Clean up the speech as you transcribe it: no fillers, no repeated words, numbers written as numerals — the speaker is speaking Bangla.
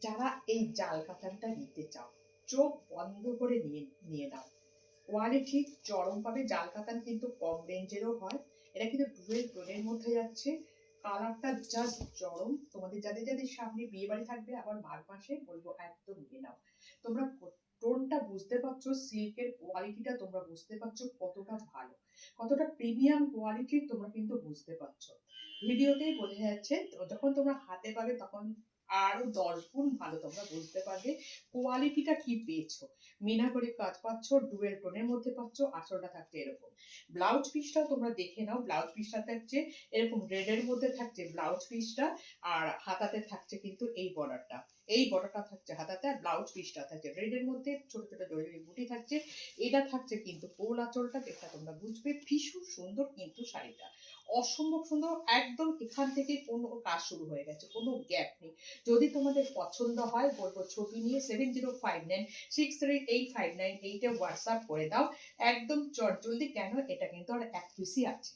যারা এই জাল কাতানটা নিতে চাও, চোখ বন্ধ করে নিয়ে নিয়ে নাও। কোয়ালিটি চরম পাবে। জাল কাতান কিন্তু কম রেঞ্জেরও হয়। এটা কিন্তু ডুয়েল টোনের মধ্যে যাচ্ছে। কালারটা জাস্ট চরম। তোমাদের যাদের যাদের সামনে বিয়ে বাড়ি থাকবে আবার মাঘ মাসে, বলবো একদম নিয়ে নাও। তোমরা টোনটা বুঝতে পারছো, সিল্কের কোয়ালিটিটা তোমরা বুঝতে পারছো কতটা ভালো, কতটা প্রিমিয়াম কোয়ালিটির তোমরা কিন্তু বুঝতে পারছো। ভিডিওতেই বোঝা যাচ্ছে। যখন তোমরা হাতে পাবে তখন আরো 10 গুণ ভালো তোমরা বুঝতে পারবে কোয়ালিটিটা কি পেয়েছো। মিনা করে কাজ পাচ্ছ, ডুয়েল টোনের মধ্যে পাচ্ছ, আঁচলটা থাকছে এরকম। ব্লাউজ পিসটাও তোমরা দেখে নাও। ব্লাউজ পিসটা থাকছে এরকম রেডের মধ্যে থাকছে ব্লাউজ পিসটা, আর হাতাতে থাকছে কিন্তু এই বর্ডারটা। এই বর্ডারটা থাকছে হাতাতে, আর ব্লাউজ পিসটা থাকছে রেডের মধ্যে, ছোট ছোট জরি বুটি থাকছে। এটা থাকছে কিন্তু পোল আঁচলটা, যেটা তোমরা বুঝবে। ভীষণ সুন্দর কিন্তু শাড়িটা, অসম্ভব সুন্দর। একদম এখান থেকে কোনো কাজ শুরু হয়ে গেছে, কোনো গ্যাপ নেই। যদি তোমাদের পছন্দ হয় বলবো ছবি নিয়ে 7059638598 হোয়াটসঅ্যাপ করে দাও। একদম চটজলদি, কেন এটা কিন্তু আর এক পিসই আছে।